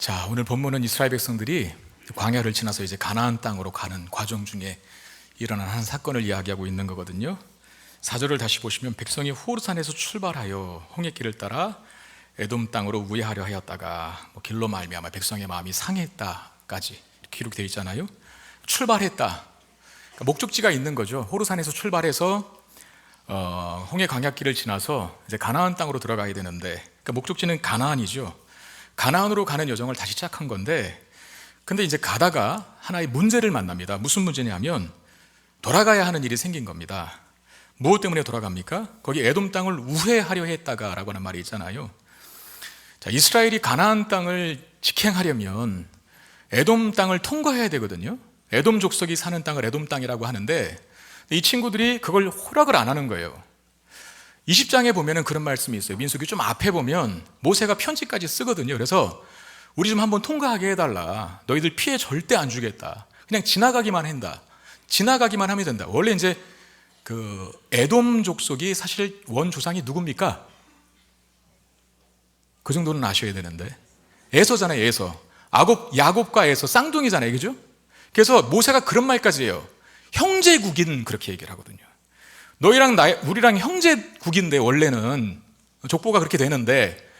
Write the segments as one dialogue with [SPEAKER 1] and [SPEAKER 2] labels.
[SPEAKER 1] 자, 오늘 본문은 이스라엘 백성들이 광야를 지나서 이제 가나안 땅으로 가는 과정 중에 일어난 한 사건을 이야기하고 있는 거거든요. 4절을 다시 보시면 백성이 호르산에서 출발하여 홍해길을 따라 에돔 땅으로 우회하려 하였다가 길로 말미암아 백성의 마음이 상했다까지 기록되어 있잖아요. 출발했다. 그러니까 목적지가 있는 거죠. 호르산에서 출발해서 홍해 광야길을 지나서 이제 가나안 땅으로 들어가야 되는데, 그러니까 목적지는 가나안이죠. 가나안으로 가는 여정을 다시 시작한 건데, 근데 이제 가다가 하나의 문제를 만납니다. 무슨 문제냐면 돌아가야 하는 일이 생긴 겁니다. 무엇 때문에 돌아갑니까? 거기 에돔 땅을 우회하려 했다가 라고 하는 말이 있잖아요. 자, 이스라엘이 가나안 땅을 직행하려면 에돔 땅을 통과해야 되거든요. 에돔 족속이 사는 땅을 에돔 땅이라고 하는데, 이 친구들이 그걸 허락을 안 하는 거예요. 20장에 보면은 그런 말씀이 있어요. 민수기 좀 앞에 보면 모세가 편지까지 쓰거든요. 그래서 우리 좀 한번 통과하게 해달라. 너희들 피해 절대 안 주겠다. 그냥 지나가기만 한다. 지나가기만 하면 된다. 원래 이제 그 에돔 족속이 사실 원 조상이 누굽니까? 그 정도는 아셔야 되는데. 에서잖아요, 에서. 야곱과 에서 쌍둥이잖아요, 그죠? 그래서 모세가 그런 말까지 해요. 형제국인, 그렇게 얘기를 하거든요. 너희랑 우리랑 형제국인데 원래는 족보가 그렇게 되는데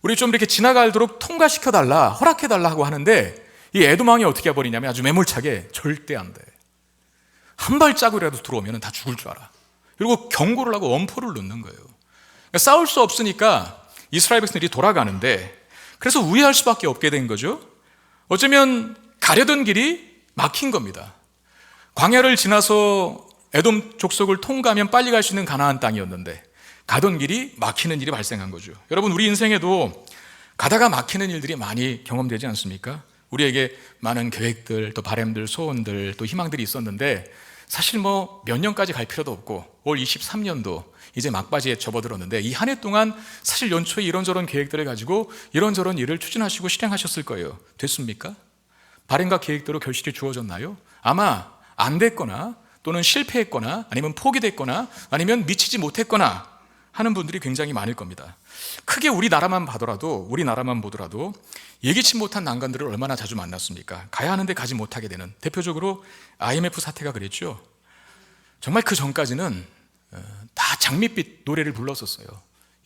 [SPEAKER 1] 우리 좀 이렇게 지나가도록 통과시켜달라, 허락해달라 하고 하는데, 이 에돔 왕이 어떻게 해버리냐면 아주 매몰차게 절대 안 돼. 한 발자국이라도 들어오면 다 죽을 줄 알아. 그리고 경고를 하고 엄포를 놓는 거예요. 그러니까 싸울 수 없으니까 이스라엘 백성들이 돌아가는데, 그래서 우회할 수밖에 없게 된 거죠. 어쩌면 가려던 길이 막힌 겁니다. 광야를 지나서 에돔 족속을 통과하면 빨리 갈 수 있는 가나안 땅이었는데 가던 길이 막히는 일이 발생한 거죠. 여러분, 우리 인생에도 가다가 막히는 일들이 많이 경험되지 않습니까? 우리에게 많은 계획들, 또 바람들, 소원들, 또 희망들이 있었는데 사실 몇 년까지 갈 필요도 없고 올 23년도 이제 막바지에 접어들었는데 이 한 해 동안 사실 연초에 이런저런 계획들을 가지고 이런저런 일을 추진하시고 실행하셨을 거예요. 됐습니까? 바람과 계획대로 결실이 주어졌나요? 아마 안 됐거나 또는 실패했거나 아니면 포기됐거나 아니면 미치지 못했거나 하는 분들이 굉장히 많을 겁니다. 크게 우리나라만 보더라도 예기치 못한 난관들을 얼마나 자주 만났습니까? 가야 하는데 가지 못하게 되는, 대표적으로 IMF 사태가 그랬죠. 정말 그 전까지는 다 장밋빛 노래를 불렀었어요.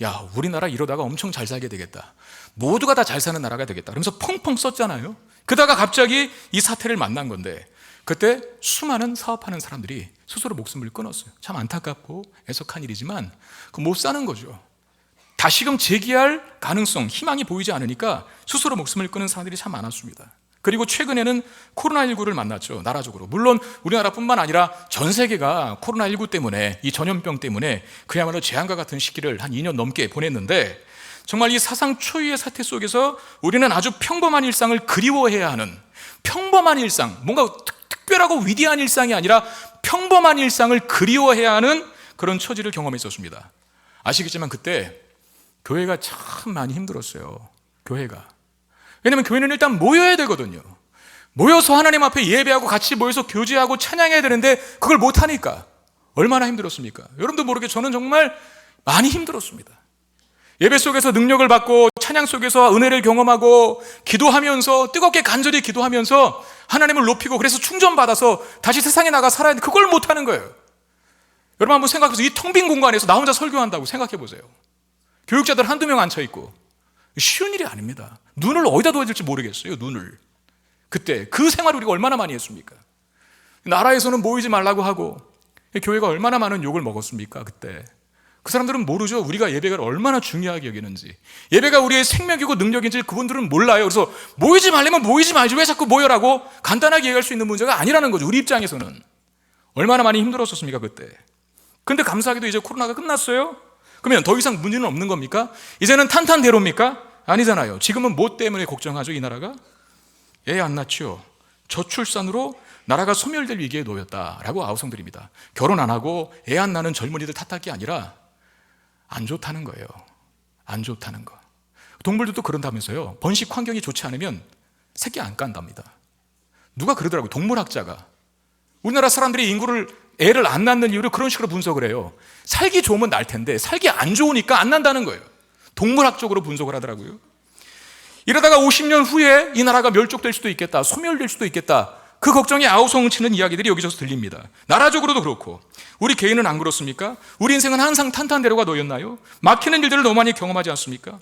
[SPEAKER 1] 야, 우리나라 이러다가 엄청 잘 살게 되겠다. 모두가 다 잘 사는 나라가 되겠다. 그러면서 펑펑 썼잖아요. 그러다가 갑자기 이 사태를 만난 건데, 그때 수많은 사업하는 사람들이 스스로 목숨을 끊었어요. 참 안타깝고 애석한 일이지만 못 사는 거죠. 다시금 재기할 가능성, 희망이 보이지 않으니까 스스로 목숨을 끊는 사람들이 참 많았습니다. 그리고 최근에는 코로나19를 만났죠, 나라적으로. 물론 우리나라뿐만 아니라 전 세계가 코로나19 때문에, 이 전염병 때문에 그야말로 재앙과 같은 시기를 한 2년 넘게 보냈는데, 정말 이 사상 초유의 사태 속에서 우리는 아주 평범한 일상을 그리워해야 하는, 평범한 일상, 뭔가 특별하고 위대한 일상이 아니라 평범한 일상을 그리워해야 하는 그런 처지를 경험했었습니다. 아시겠지만 그때 교회가 참 많이 힘들었어요. 교회가. 왜냐하면 교회는 일단 모여야 되거든요. 모여서 하나님 앞에 예배하고 같이 모여서 교제하고 찬양해야 되는데 그걸 못하니까 얼마나 힘들었습니까? 여러분도 모르게 저는 정말 많이 힘들었습니다. 예배 속에서 능력을 받고 찬양 속에서 은혜를 경험하고 기도하면서, 뜨겁게 간절히 기도하면서 하나님을 높이고, 그래서 충전받아서 다시 세상에 나가 살아야 되는데 그걸 못하는 거예요. 여러분 한번 생각해보세요. 이 텅 빈 공간에서 나 혼자 설교한다고 생각해보세요. 교육자들 한두 명 앉혀있고. 쉬운 일이 아닙니다. 눈을 어디다 둬야 될지 모르겠어요. 눈을. 그때 그 생활을 우리가 얼마나 많이 했습니까? 나라에서는 모이지 말라고 하고 교회가 얼마나 많은 욕을 먹었습니까? 그때 그 사람들은 모르죠. 우리가 예배가 얼마나 중요하게 여기는지, 예배가 우리의 생명이고 능력인지 그분들은 몰라요. 그래서 모이지 말려면 모이지 말지 왜 자꾸 모여라고 간단하게 얘기할 수 있는 문제가 아니라는 거죠. 우리 입장에서는 얼마나 많이 힘들었었습니까 그때. 근데 감사하게도 이제 코로나가 끝났어요. 그러면 더 이상 문제는 없는 겁니까? 이제는 탄탄대로입니까? 아니잖아요. 지금은 뭐 때문에 걱정하죠? 이 나라가 애 안 낳죠. 저출산으로 나라가 소멸될 위기에 놓였다라고 아우성드립니다. 결혼 안 하고 애 안 낳는 젊은이들 탓할 게 아니라 안 좋다는 거예요. 안 좋다는 거. 동물들도 그런다면서요. 번식 환경이 좋지 않으면 새끼 안 깐답니다. 누가 그러더라고요. 동물학자가. 우리나라 사람들이 애를 안 낳는 이유를 그런 식으로 분석을 해요. 살기 좋으면 날 텐데 살기 안 좋으니까 안 난다는 거예요. 동물학적으로 분석을 하더라고요. 이러다가 50년 후에 이 나라가 멸족될 수도 있겠다, 소멸될 수도 있겠다, 그 걱정이 아우성치는 이야기들이 여기저기서 들립니다. 나라적으로도 그렇고 우리 개인은 안 그렇습니까? 우리 인생은 항상 탄탄대로가 놓였나요? 막히는 일들을 너무 많이 경험하지 않습니까?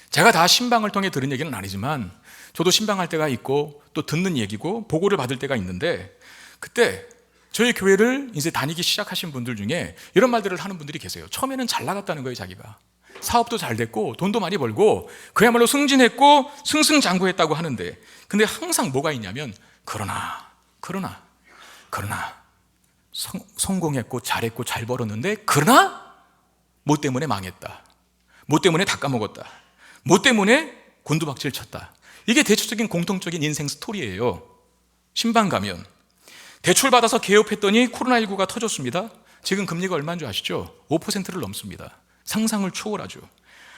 [SPEAKER 1] 제가 다 신방을 통해 들은 얘기는 아니지만 저도 신방할 때가 있고 또 듣는 얘기고 보고를 받을 때가 있는데, 그때 저희 교회를 이제 다니기 시작하신 분들 중에 이런 말들을 하는 분들이 계세요. 처음에는 잘 나갔다는 거예요. 자기가 사업도 잘 됐고 돈도 많이 벌고 그야말로 승진했고 승승장구했다고 하는데, 근데 항상 뭐가 있냐면 그러나 성공했고 잘했고 잘 벌었는데 그러나 뭐 때문에 망했다, 뭐 때문에 다 까먹었다, 뭐 때문에 곤두박질 쳤다. 이게 대체적인 공통적인 인생 스토리예요. 신방 가면 대출 받아서 개업했더니 코로나19가 터졌습니다. 지금 금리가 얼마인 줄 아시죠? 5%를 넘습니다. 상상을 초월하죠.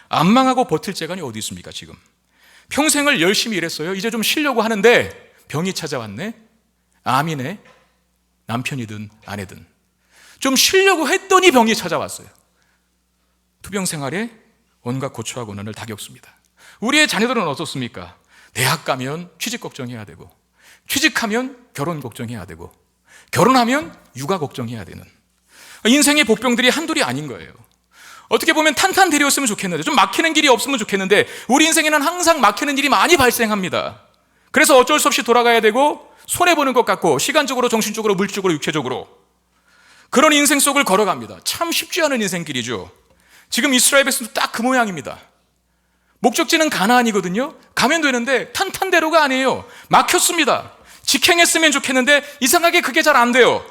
[SPEAKER 1] 안 망하고 버틸 재간이 어디 있습니까? 지금 평생을 열심히 일했어요. 이제 좀 쉬려고 하는데 병이 찾아왔네. 암이네. 남편이든 아내든 좀 쉬려고 했더니 병이 찾아왔어요. 투병 생활에 온갖 고초와 고난을 다 겪습니다. 우리의 자녀들은 어떻습니까? 대학 가면 취직 걱정해야 되고, 취직하면 결혼 걱정해야 되고, 결혼하면 육아 걱정해야 되는 인생의 복병들이 한둘이 아닌 거예요. 어떻게 보면 탄탄대로였으면 좋겠는데, 좀 막히는 길이 없으면 좋겠는데, 우리 인생에는 항상 막히는 일이 많이 발생합니다. 그래서 어쩔 수 없이 돌아가야 되고, 손해보는 것 같고, 시간적으로, 정신적으로, 물질적으로, 육체적으로 그런 인생 속을 걸어갑니다. 참 쉽지 않은 인생길이죠. 지금 이스라엘 백성도 딱 그 모양입니다. 목적지는 가나안이거든요. 가면 되는데 탄탄대로가 아니에요. 막혔습니다. 직행했으면 좋겠는데 이상하게 그게 잘 안 돼요.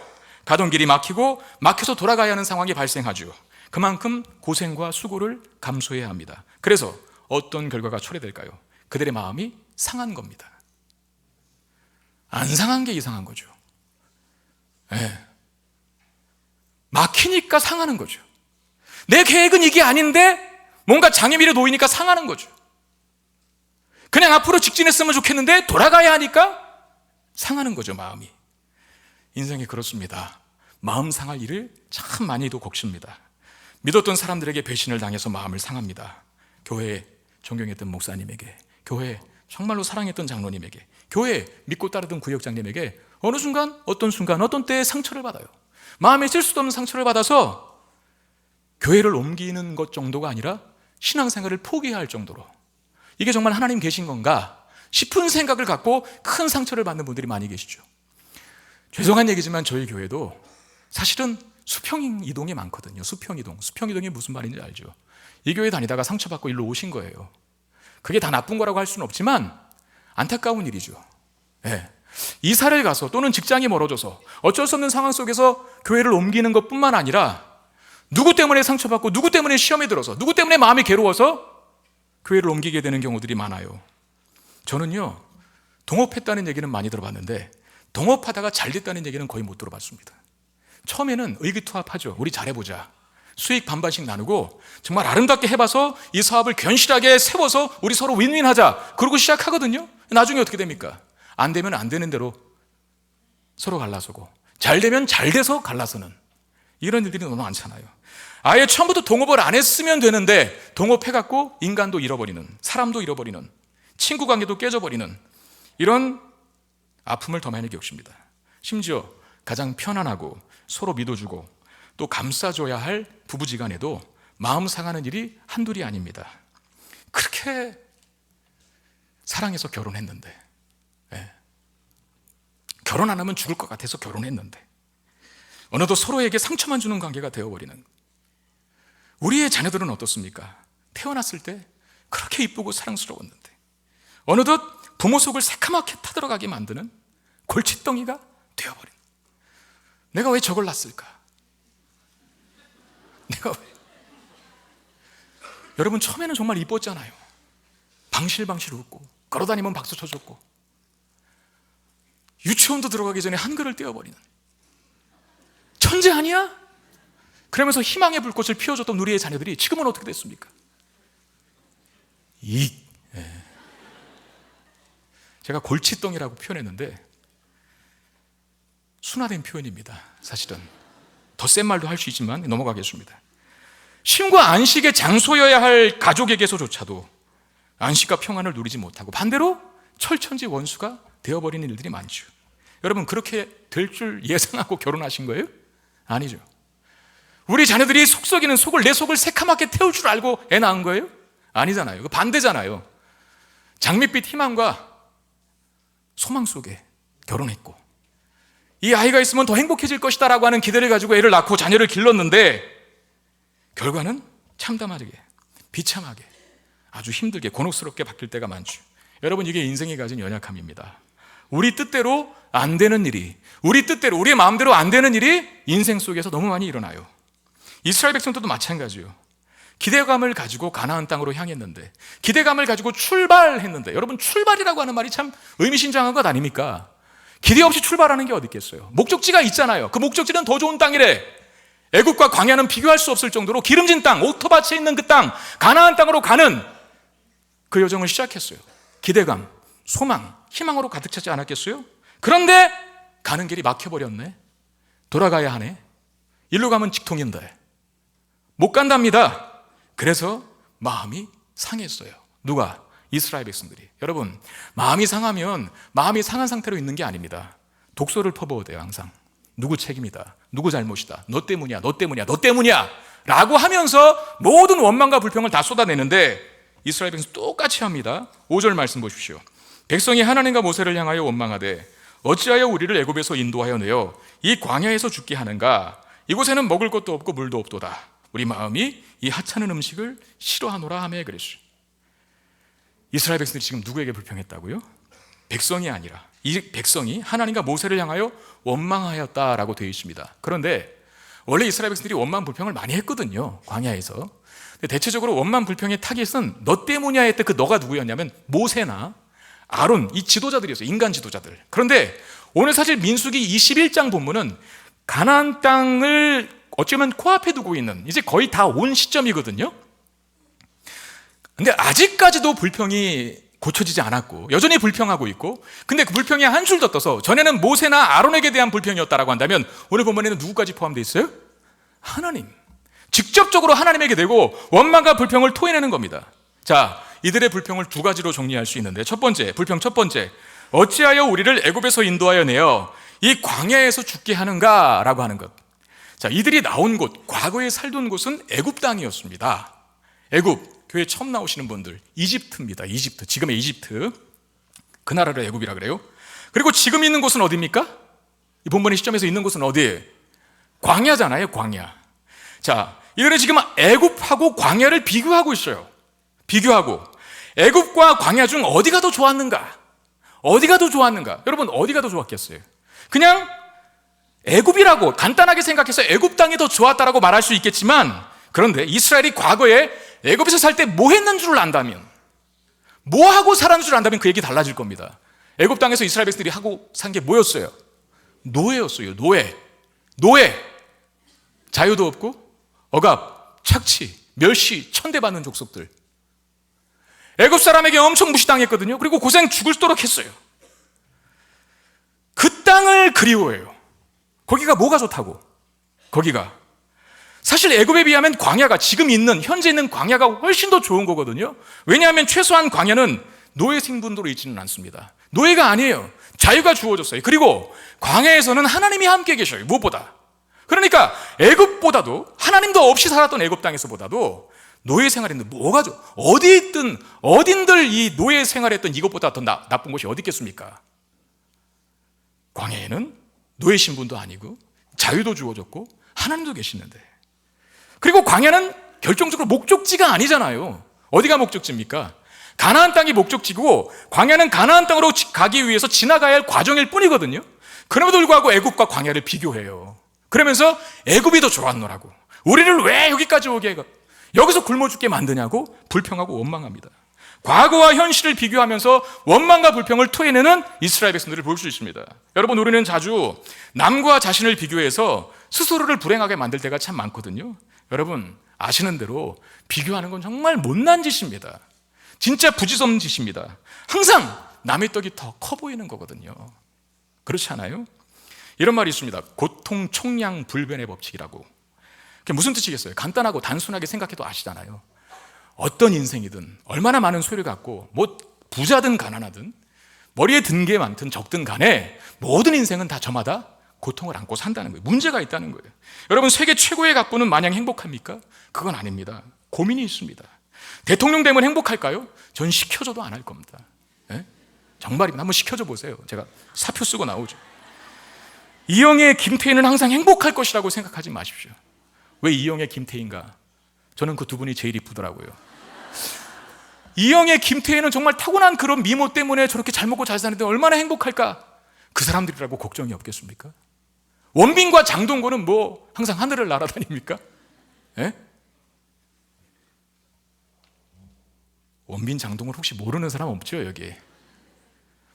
[SPEAKER 1] 가던 길이 막히고 막혀서 돌아가야 하는 상황이 발생하죠. 그만큼 고생과 수고를 감수해야 합니다. 그래서 어떤 결과가 초래될까요? 그들의 마음이 상한 겁니다. 안 상한 게 이상한 거죠. 네. 막히니까 상하는 거죠. 내 계획은 이게 아닌데 뭔가 장애미를 놓이니까 상하는 거죠. 그냥 앞으로 직진했으면 좋겠는데 돌아가야 하니까 상하는 거죠. 마음이. 인생이 그렇습니다. 마음 상할 일을 참 많이도 겪습니다. 믿었던 사람들에게 배신을 당해서 마음을 상합니다. 교회에 존경했던 목사님에게, 교회에 정말로 사랑했던 장로님에게, 교회에 믿고 따르던 구역장님에게 어느 순간, 어떤 때에 상처를 받아요. 마음에 쓸 수도 없는 상처를 받아서 교회를 옮기는 것 정도가 아니라 신앙생활을 포기해야 할 정도로, 이게 정말 하나님 계신 건가 싶은 생각을 갖고 큰 상처를 받는 분들이 많이 계시죠. 죄송한 얘기지만 저희 교회도 사실은 수평 이동이 많거든요. 수평 이동이 무슨 말인지 알죠? 이 교회 다니다가 상처받고 일로 오신 거예요. 그게 다 나쁜 거라고 할 수는 없지만 안타까운 일이죠. 네. 이사를 가서 또는 직장이 멀어져서 어쩔 수 없는 상황 속에서 교회를 옮기는 것뿐만 아니라 누구 때문에 상처받고 누구 때문에 시험에 들어서 누구 때문에 마음이 괴로워서 교회를 옮기게 되는 경우들이 많아요. 저는요, 동업했다는 얘기는 많이 들어봤는데 동업하다가 잘 됐다는 얘기는 거의 못 들어봤습니다. 처음에는 의기투합하죠. 우리 잘해보자. 수익 반반씩 나누고 정말 아름답게 해봐서 이 사업을 견실하게 세워서 우리 서로 윈윈하자. 그러고 시작하거든요. 나중에 어떻게 됩니까? 안 되면 안 되는 대로 서로 갈라서고, 잘 되면 잘 돼서 갈라서는, 이런 일들이 너무 많잖아요. 아예 처음부터 동업을 안 했으면 되는데 동업해갖고 인간도 잃어버리는, 사람도 잃어버리는, 친구 관계도 깨져버리는 이런 아픔을 더 많이 겪습니다. 심지어 가장 편안하고 서로 믿어주고 또 감싸줘야 할 부부지간에도 마음 상하는 일이 한둘이 아닙니다. 그렇게 사랑해서 결혼했는데, 결혼 안 하면 죽을 것 같아서 결혼했는데 어느덧 서로에게 상처만 주는 관계가 되어버리는, 우리의 자녀들은 어떻습니까? 태어났을 때 그렇게 이쁘고 사랑스러웠는데 어느덧 부모 속을 새카맣게 타들어가게 만드는 골칫덩이가 되어버린, 내가 왜 저걸 낳았을까? 내가 왜? 여러분, 처음에는 정말 이뻤잖아요. 방실방실 웃고 걸어다니면 박수 쳐줬고 유치원도 들어가기 전에 한글을 떼어버리는, 천재 아니야? 그러면서 희망의 불꽃을 피워줬던 우리의 자녀들이 지금은 어떻게 됐습니까? 제가 골칫덩이라고 표현했는데 순화된 표현입니다. 사실은 더 센 말도 할 수 있지만 넘어가겠습니다. 쉼과 안식의 장소여야 할 가족에게서조차도 안식과 평안을 누리지 못하고 반대로 철천지 원수가 되어버리는 일들이 많죠. 여러분, 그렇게 될 줄 예상하고 결혼하신 거예요? 아니죠. 우리 자녀들이 속썩이는 속을, 내 속을 새카맣게 태울 줄 알고 애 낳은 거예요? 아니잖아요. 그 반대잖아요. 장밋빛 희망과 소망 속에 결혼했고, 이 아이가 있으면 더 행복해질 것이다 라고 하는 기대를 가지고 애를 낳고 자녀를 길렀는데, 결과는 참담하게, 비참하게, 아주 힘들게, 곤혹스럽게 바뀔 때가 많죠. 여러분, 이게 인생이 가진 연약함입니다. 우리 뜻대로 안 되는 일이, 우리 뜻대로, 우리의 마음대로 안 되는 일이 인생 속에서 너무 많이 일어나요. 이스라엘 백성들도 마찬가지예요. 기대감을 가지고 가나안 땅으로 향했는데, 기대감을 가지고 출발했는데, 여러분, 출발이라고 하는 말이 참 의미심장한 것 아닙니까? 기대 없이 출발하는 게 어디 있겠어요? 목적지가 있잖아요. 그 목적지는 더 좋은 땅이래. 애국과 광야는 비교할 수 없을 정도로 기름진 땅, 옥토밭에 있는 그 땅, 가나안 땅으로 가는 그 여정을 시작했어요. 기대감, 소망, 희망으로 가득 차지 않았겠어요? 그런데 가는 길이 막혀버렸네. 돌아가야 하네. 일로 가면 직통인데 못 간답니다. 그래서 마음이 상했어요. 누가? 이스라엘 백성들이. 여러분, 마음이 상하면 마음이 상한 상태로 있는 게 아닙니다. 독소를 퍼부어야 돼요. 항상 누구 책임이다, 누구 잘못이다, 너 때문이야, 너 때문이야, 너 때문이야 라고 하면서 모든 원망과 불평을 다 쏟아내는데, 이스라엘 백성 똑같이 합니다. 5절 말씀 보십시오. 백성이 하나님과 모세를 향하여 원망하되 어찌하여 우리를 애굽에서 인도하여 내어 이 광야에서 죽게 하는가? 이곳에는 먹을 것도 없고 물도 없도다. 우리 마음이 이 하찮은 음식을 싫어하노라 하며 그랬어요. 이스라엘 백성들이 지금 누구에게 불평했다고요? 백성이 아니라 이 백성이 하나님과 모세를 향하여 원망하였다라고 되어 있습니다. 그런데 원래 이스라엘 백성들이 원망 불평을 많이 했거든요. 광야에서. 근데 대체적으로 원망 불평의 타깃은 너 때문이야 했던 그 너가 누구였냐면 모세나 아론, 이 지도자들이었어요. 인간 지도자들. 그런데 오늘 사실 민수기 21장 본문은 가나안 땅을 어쩌면 코앞에 두고 있는, 이제 거의 다 온 시점이거든요. 근데 아직까지도 불평이 고쳐지지 않았고 여전히 불평하고 있고, 근데 그 불평이 한술 더 떠서 전에는 모세나 아론에게 대한 불평이었다라고 한다면 오늘 본문에는 누구까지 포함되어 있어요? 하나님. 직접적으로 하나님에게 대고 원망과 불평을 토해내는 겁니다. 자, 이들의 불평을 두 가지로 정리할 수 있는데, 첫 번째, 불평 첫 번째, 어찌하여 우리를 애굽에서 인도하여 내어 이 광야에서 죽게 하는가 라고 하는 것. 자, 이들이 나온 곳, 과거에 살던 곳은 애굽 땅이었습니다. 애굽, 교회 처음 나오시는 분들, 이집트입니다. 이집트, 지금의 이집트. 그 나라를 애굽이라 그래요. 그리고 지금 있는 곳은 어디입니까? 이 본문의 시점에서 있는 곳은 어디예요? 광야잖아요, 광야. 자, 이들은 지금 애굽하고 광야를 비교하고 있어요. 비교하고 애굽과 광야 중 어디가 더 좋았는가? 어디가 더 좋았는가? 여러분, 어디가 더 좋았겠어요? 그냥 애굽이라고 간단하게 생각해서 애굽 땅이 더 좋았다라고 말할 수 있겠지만, 그런데 이스라엘이 과거에 애굽에서 살 때 뭐 했는 줄 안다면, 뭐 하고 살았는 줄 안다면 그 얘기 달라질 겁니다. 애굽 땅에서 이스라엘 백성들이 하고 산 게 뭐였어요? 노예였어요. 노예. 자유도 없고 억압, 착취, 멸시, 천대받는 족속들. 애굽 사람에게 엄청 무시당했거든요. 그리고 고생 죽을도록 했어요. 그 땅을 그리워해요. 거기가 뭐가 좋다고? 거기가 사실 애굽에 비하면 광야가, 지금 있는 현재 있는 광야가 훨씬 더 좋은 거거든요. 왜냐하면 최소한 광야는 노예 생분도로 있지는 않습니다. 노예가 아니에요. 자유가 주어졌어요. 그리고 광야에서는 하나님이 함께 계셔요. 무엇보다. 그러니까 애굽보다도, 하나님도 없이 살았던 애굽 땅에서보다도 노예 생활했는데 뭐가 좋아? 어디 있든 어딘들 이 노예 생활했던 이것보다 더 나쁜 곳이 어디 있겠습니까? 광야에는 노예 신분도 아니고 자유도 주어졌고 하나님도 계시는데, 그리고 광야는 결정적으로 목적지가 아니잖아요. 어디가 목적지입니까? 가나안 땅이 목적지고 광야는 가나안 땅으로 가기 위해서 지나가야 할 과정일 뿐이거든요. 그럼에도 불구하고 애굽과 광야를 비교해요. 그러면서 애굽이 더 좋았노라고, 우리를 왜 여기까지 오게 해가, 여기서 굶어 죽게 만드냐고 불평하고 원망합니다. 과거와 현실을 비교하면서 원망과 불평을 토해내는 이스라엘 백성들을 볼 수 있습니다. 여러분, 우리는 자주 남과 자신을 비교해서 스스로를 불행하게 만들 때가 참 많거든요. 여러분, 아시는 대로 비교하는 건 정말 못난 짓입니다. 진짜 부지런한 짓입니다. 항상 남의 떡이 더 커 보이는 거거든요. 그렇지 않아요? 이런 말이 있습니다. 고통 총량 불변의 법칙이라고. 그게 무슨 뜻이겠어요? 간단하고 단순하게 생각해도 아시잖아요. 어떤 인생이든 얼마나 많은 소유를 갖고 뭐 부자든 가난하든 머리에 든 게 많든 적든 간에 모든 인생은 다 저마다 고통을 안고 산다는 거예요. 문제가 있다는 거예요. 여러분, 세계 최고의 가꾸는 마냥 행복합니까? 그건 아닙니다. 고민이 있습니다. 대통령 되면 행복할까요? 전 시켜줘도 안 할 겁니다. 예? 정말입니다. 한번 시켜줘 보세요. 제가 사표 쓰고 나오죠. 이영애, 김태희는 항상 행복할 것이라고 생각하지 마십시오. 왜 이영애, 김태희인가? 저는 그 두 분이 제일 이쁘더라고요. 이영애, 김태희는 정말 타고난 그런 미모 때문에 저렇게 잘 먹고 잘 사는데 얼마나 행복할까? 그 사람들이라고 걱정이 없겠습니까? 원빈과 장동건은 뭐 항상 하늘을 날아다닙니까? 예? 원빈, 장동건 혹시 모르는 사람 없죠, 여기?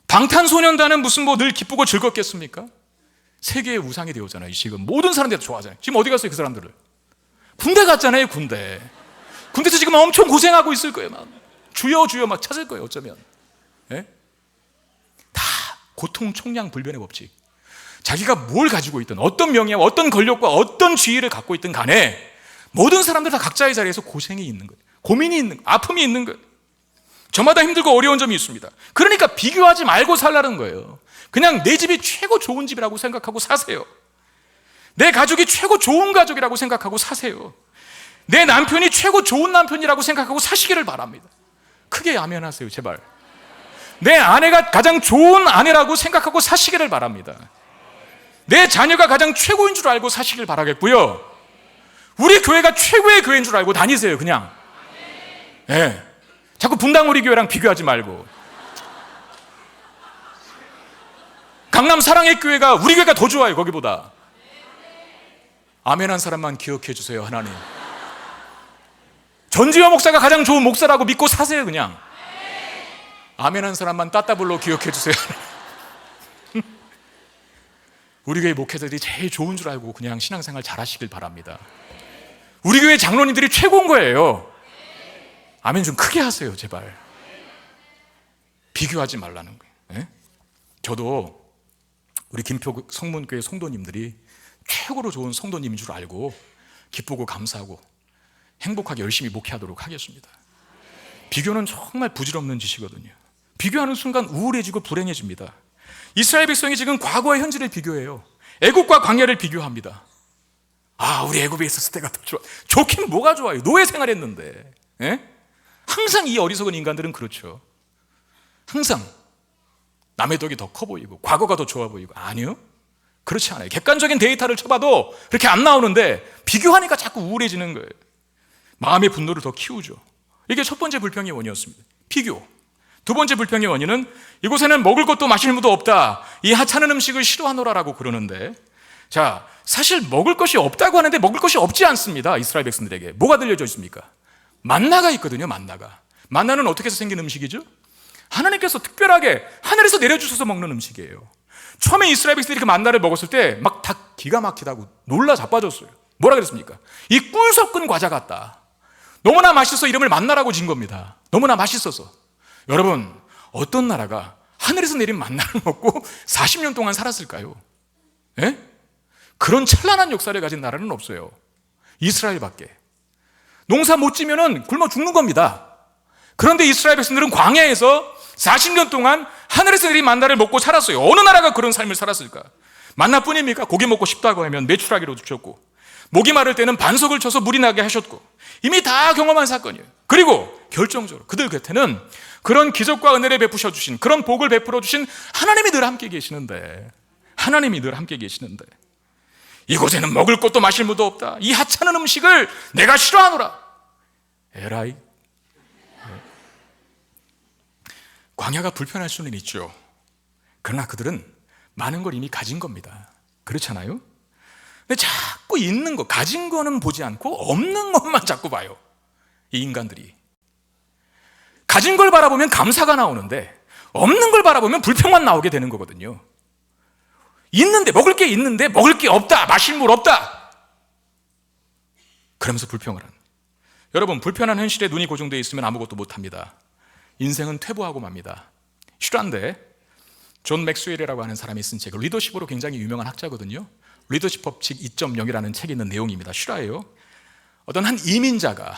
[SPEAKER 1] 방탄소년단은 무슨 뭐 늘 기쁘고 즐겁겠습니까? 세계의 우상이 되었잖아요. 지금 모든 사람들이 좋아하잖아요. 지금 어디 갔어요, 그 사람들을? 군대 갔잖아요, 군대. 군대에서 지금 엄청 고생하고 있을 거예요. 막 주여 주여 막 찾을 거예요, 어쩌면. 예? 다 고통 총량불변의 법칙. 자기가 뭘 가지고 있든 어떤 명예와 어떤 권력과 어떤 지위를 갖고 있든 간에 모든 사람들 다 각자의 자리에서 고생이 있는 거예요. 고민이 있는 거예요. 아픔이 있는 거예요. 저마다 힘들고 어려운 점이 있습니다. 그러니까 비교하지 말고 살라는 거예요. 그냥 내 집이 최고 좋은 집이라고 생각하고 사세요. 내 가족이 최고 좋은 가족이라고 생각하고 사세요. 내 남편이 최고 좋은 남편이라고 생각하고 사시기를 바랍니다. 크게 아멘하세요, 제발. 내 아내가 가장 좋은 아내라고 생각하고 사시기를 바랍니다. 내 자녀가 가장 최고인 줄 알고 사시길 바라겠고요. 우리 교회가 최고의 교회인 줄 알고 다니세요, 그냥. 예. 자꾸 분당 우리 교회랑 비교하지 말고. 강남 사랑의 교회가 우리 교회가 더 좋아요, 거기보다. 아멘한 사람만 기억해 주세요, 하나님. 전지현 목사가 가장 좋은 목사라고 믿고 사세요, 그냥. 아멘한 사람만 따따블로 기억해 주세요. 우리 교회 목회자들이 제일 좋은 줄 알고 그냥 신앙생활 잘 하시길 바랍니다. 우리 교회 장로님들이 최고인 거예요. 아멘 좀 크게 하세요, 제발. 비교하지 말라는 거예요. 네? 저도 우리 김포 성문교회 성도님들이 최고로 좋은 성도님인 줄 알고 기쁘고 감사하고 행복하게 열심히 목회하도록 하겠습니다. 비교는 정말 부질없는 짓이거든요. 비교하는 순간 우울해지고 불행해집니다. 이스라엘 백성이 지금 과거와 현재를 비교해요. 애굽과 광야를 비교합니다. 아, 우리 애굽에 있었을 때가 더 좋아. 좋긴 뭐가 좋아요. 노예 생활했는데. 예? 항상 이 어리석은 인간들은 그렇죠. 항상 남의 덕이 더 커 보이고 과거가 더 좋아 보이고. 아니요, 그렇지 않아요. 객관적인 데이터를 쳐봐도 그렇게 안 나오는데 비교하니까 자꾸 우울해지는 거예요. 마음의 분노를 더 키우죠. 이게 첫 번째 불평의 원인이었습니다. 비교. 두 번째 불평의 원인은 이곳에는 먹을 것도 마실 물도 없다. 이 하찮은 음식을 싫어하노라라고 그러는데, 자, 사실 먹을 것이 없다고 하는데 먹을 것이 없지 않습니다. 이스라엘 백성들에게. 뭐가 들려져 있습니까? 만나가 있거든요. 만나는 어떻게 해서 생긴 음식이죠? 하나님께서 특별하게 하늘에서 내려주셔서 먹는 음식이에요. 처음에 이스라엘 백성들이 그 만나를 먹었을 때 막 다 기가 막히다고 놀라 자빠졌어요. 뭐라 그랬습니까? 이 꿀 섞은 과자 같다. 너무나 맛있어서 이름을 만나라고 지은 겁니다. 너무나 맛있어서. 여러분, 어떤 나라가 하늘에서 내린 만나를 먹고 40년 동안 살았을까요? 예? 그런 찬란한 역사를 가진 나라는 없어요. 이스라엘밖에. 농사 못 지면은 굶어 죽는 겁니다. 그런데 이스라엘 백성들은 광야에서 40년 동안 하늘에서 내린 만나를 먹고 살았어요. 어느 나라가 그런 삶을 살았을까? 만나뿐입니까? 고기 먹고 싶다고 하면 메추라기로 주셨고, 목이 마를 때는 반석을 쳐서 물이 나게 하셨고, 이미 다 경험한 사건이에요. 그리고 결정적으로 그들 곁에는 그런 기적과 은혜를 베푸셔 주신, 그런 복을 베풀어 주신 하나님이 늘 함께 계시는데, 이곳에는 먹을 것도 마실 물도 없다. 이 하찮은 음식을 내가 싫어하노라. 에라이. 광야가 불편할 수는 있죠. 그러나 그들은 많은 걸 이미 가진 겁니다. 그렇잖아요? 근데 자꾸 있는 거, 가진 거는 보지 않고 없는 것만 자꾸 봐요. 이 인간들이. 가진 걸 바라보면 감사가 나오는데 없는 걸 바라보면 불평만 나오게 되는 거거든요. 있는데, 먹을 게 있는데 먹을 게 없다, 마실 물 없다, 그러면서 불평을 하는. 여러분, 불편한 현실에 눈이 고정되어 있으면 아무것도 못합니다. 인생은 퇴보하고 맙니다. 실화인데 존 맥스웰이라고 하는 사람이 쓴 책, 리더십으로 굉장히 유명한 학자거든요. 리더십 법칙 2.0이라는 책에 있는 내용입니다. 실화예요. 어떤 한 이민자가,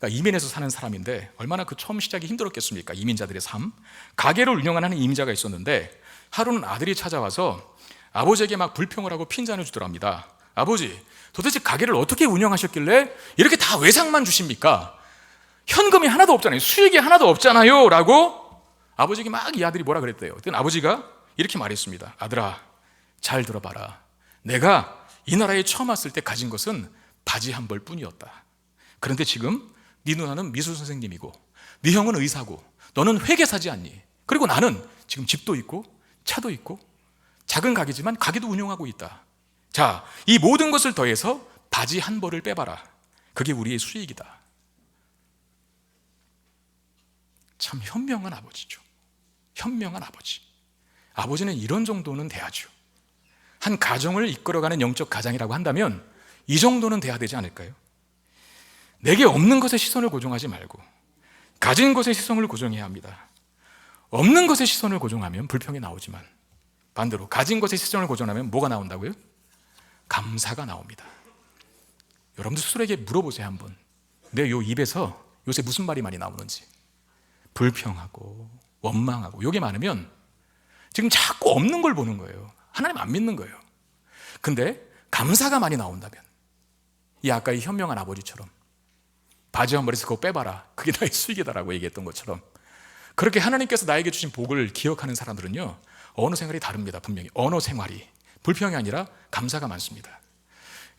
[SPEAKER 1] 그러니까 이민에서 사는 사람인데 얼마나 그 처음 시작이 힘들었겠습니까? 이민자들의 삶. 가게를 운영하는 이민자가 있었는데 하루는 아들이 찾아와서 아버지에게 막 불평을 하고 핀잔을 주더랍니다. 아버지, 도대체 가게를 어떻게 운영하셨길래 이렇게 다 외상만 주십니까? 현금이 하나도 없잖아요. 수익이 하나도 없잖아요. 라고 아버지에게 막 이 아들이 뭐라 그랬대요. 그때 아버지가 이렇게 말했습니다. 아들아, 잘 들어봐라. 내가 이 나라에 처음 왔을 때 가진 것은 바지 한 벌 뿐이었다. 그런데 지금 네 누나는 미술 선생님이고 네 형은 의사고 너는 회계사지 않니? 그리고 나는 지금 집도 있고 차도 있고 작은 가게지만 가게도 운영하고 있다. 자, 이 모든 것을 더해서 바지 한 벌을 빼봐라. 그게 우리의 수익이다. 참 현명한 아버지죠. 현명한 아버지. 아버지는 이런 정도는 돼야죠. 한 가정을 이끌어가는 영적 가장이라고 한다면 이 정도는 돼야 되지 않을까요? 내게 없는 것에 시선을 고정하지 말고 가진 것에 시선을 고정해야 합니다. 없는 것에 시선을 고정하면 불평이 나오지만 반대로 가진 것에 시선을 고정하면 뭐가 나온다고요? 감사가 나옵니다. 여러분들 스스로에게 물어보세요. 한번 내 요 입에서 요새 무슨 말이 많이 나오는지. 불평하고 원망하고 이게 많으면 지금 자꾸 없는 걸 보는 거예요. 하나님 안 믿는 거예요. 근데 감사가 많이 나온다면 이 아까 이 현명한 아버지처럼 바지 한 벌에서 그거 빼봐라. 그게 나의 수익이다라고 얘기했던 것처럼 그렇게 하나님께서 나에게 주신 복을 기억하는 사람들은요, 언어 생활이 다릅니다. 분명히 언어 생활이 불평이 아니라 감사가 많습니다.